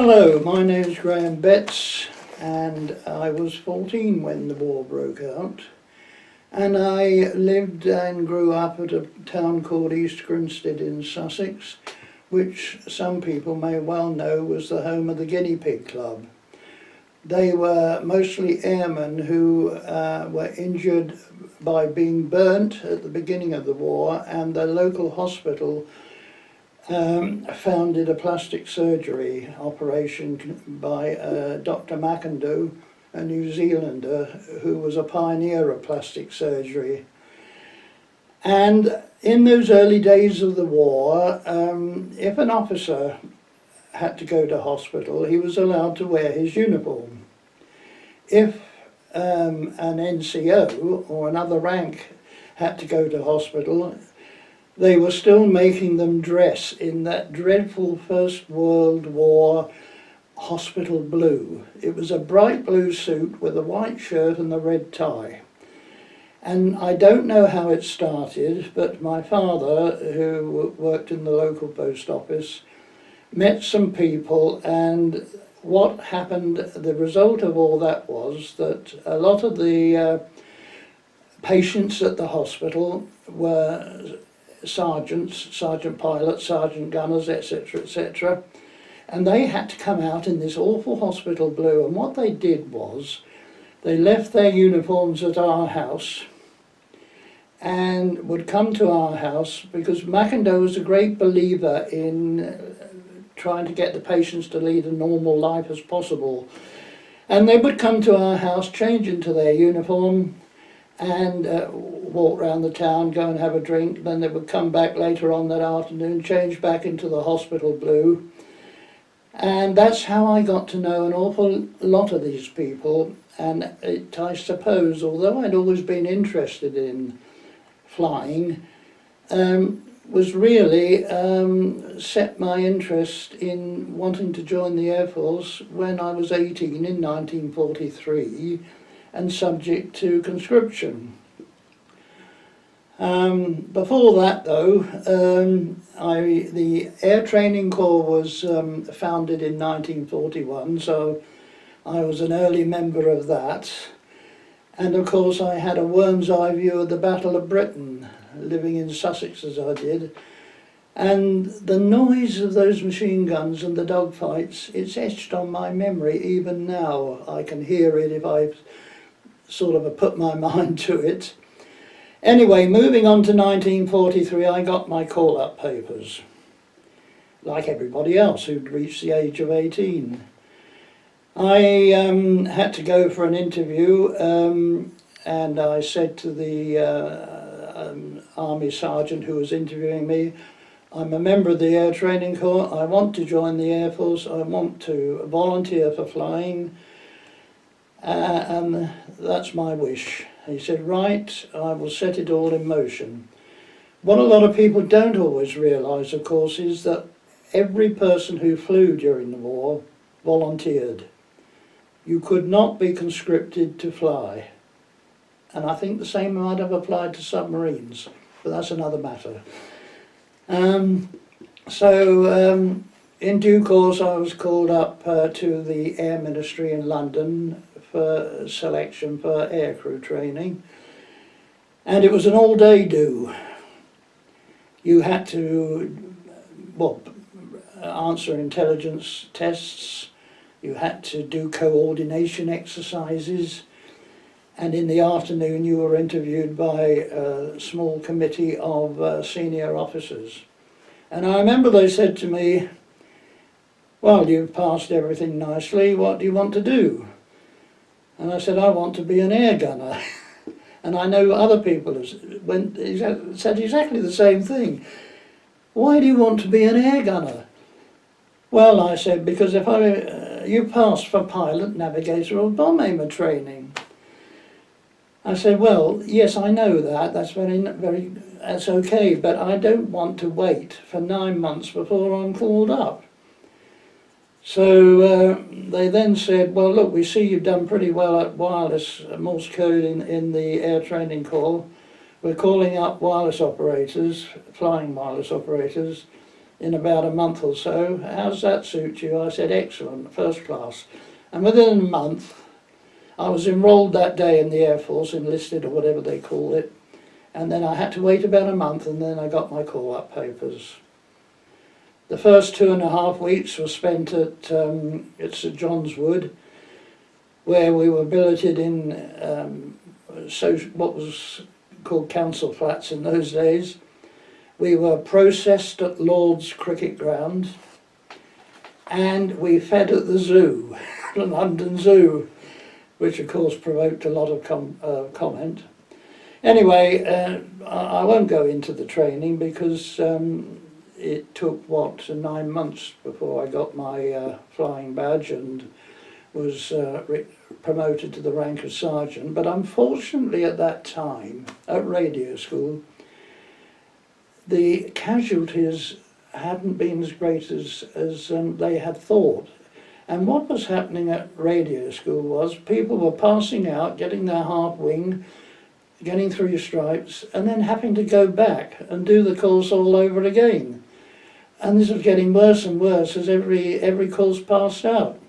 Hello, my name is Graham Betts and I was 14 when the war broke out, and I lived and grew up at a town called East Grinstead in Sussex, which some people may well know was the home of the Guinea Pig Club. They were mostly airmen who were injured by being burnt at the beginning of the war, and the local hospital founded a plastic surgery operation by Dr. McIndoe, a New Zealander who was a pioneer of plastic surgery. And in those early days of the war, if an officer had to go to hospital, he was allowed to wear his uniform. If an NCO or another rank had to go to hospital, they were still making them dress in that dreadful First World War hospital blue. It was a bright blue suit with a white shirt and a red tie. And I don't know how it started, but my father, who worked in the local post office, met some people, and what happened, the result of all that was that a lot of the patients at the hospital were sergeants, sergeant pilots, sergeant gunners, etc., etc., and they had to come out in this awful hospital blue. And what they did was they left their uniforms at our house and would come to our house, because McIndoe was a great believer in trying to get the patients to lead a normal life as possible. And they would come to our house, change into their uniform, and walk round the town, go and have a drink. Then they would come back later on that afternoon, change back into the hospital blue. And that's how I got to know an awful lot of these people. And it, I suppose, although I'd always been interested in flying, was really set my interest in wanting to join the Air Force when I was 18 in 1943 and subject to conscription. Before that though, the Air Training Corps was founded in 1941, so I was an early member of that. And of course I had a worm's eye view of the Battle of Britain, living in Sussex as I did. And the noise of those machine guns and the dogfights, it's etched on my memory even now. I can hear it if I sort of put my mind to it. Anyway, moving on to 1943, I got my call-up papers, like everybody else who'd reached the age of 18. I had to go for an interview, and I said to the Army Sergeant who was interviewing me, I'm a member of the Air Training Corps, I want to join the Air Force, I want to volunteer for flying, and that's my wish. He said, right, I will set it all in motion. What a lot of people don't always realise, of course, is that every person who flew during the war volunteered. You could not be conscripted to fly. And I think the same might have applied to submarines, but that's another matter. In due course I was called up to the Air Ministry in London for selection for aircrew training, and it was an all-day do. You had to answer intelligence tests, you had to do coordination exercises, and in the afternoon you were interviewed by a small committee of senior officers. And I remember they said to me, well, you've passed everything nicely, what do you want to do? And I said, I want to be an air gunner. And I know other people have said exactly the same thing. Why do you want to be an air gunner? Well, I said, because if you passed for pilot, navigator or bomb aimer training. I said, well, yes, I know that, that's okay, but I don't want to wait for 9 months before I'm called up. So they then said, well, look, we see you've done pretty well at wireless Morse code in the Air Training Corps. We're calling up wireless operators, flying wireless operators. in about a month or so. How's that suit you? I said, excellent, first class. And within a month, I was enrolled that day in the Air Force, enlisted or whatever they call it. And then I had to wait about a month, and then I got my call-up papers. The first 2.5 weeks were spent at St John's Wood, where we were billeted in what was called council flats in those days. We were processed at Lord's Cricket Ground, and we fed at the zoo, the London Zoo, which of course provoked a lot of comment. Anyway, I won't go into the training because it took, 9 months before I got my flying badge and was promoted to the rank of sergeant. But unfortunately at that time, at radio school, the casualties hadn't been as great as they had thought. And what was happening at radio school was people were passing out, getting their half wing, getting 3 stripes, and then having to go back and do the course all over again. And this was getting worse and worse as every course passed out.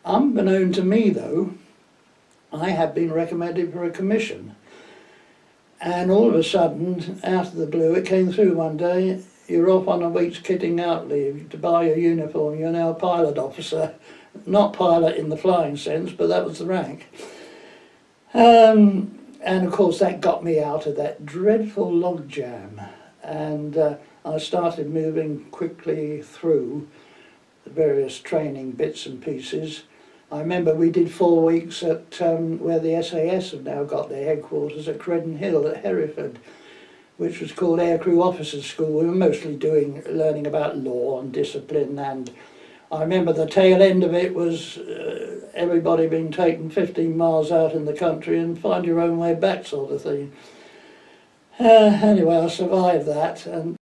Unbeknown to me, though, I had been recommended for a commission. And all of a sudden, out of the blue, it came through one day, you're off on a week's kitting out leave to buy your uniform, you're now a pilot officer. Not pilot in the flying sense, but that was the rank. And of course that got me out of that dreadful logjam. And I started moving quickly through the various training bits and pieces. I remember we did 4 weeks at where the SAS have now got their headquarters at Credden Hill at Hereford, which was called Aircrew Officers School. We were mostly learning about law and discipline, and I remember the tail end of it was everybody being taken 15 miles out in the country and find your own way back sort of thing. Anyway, I survived that, and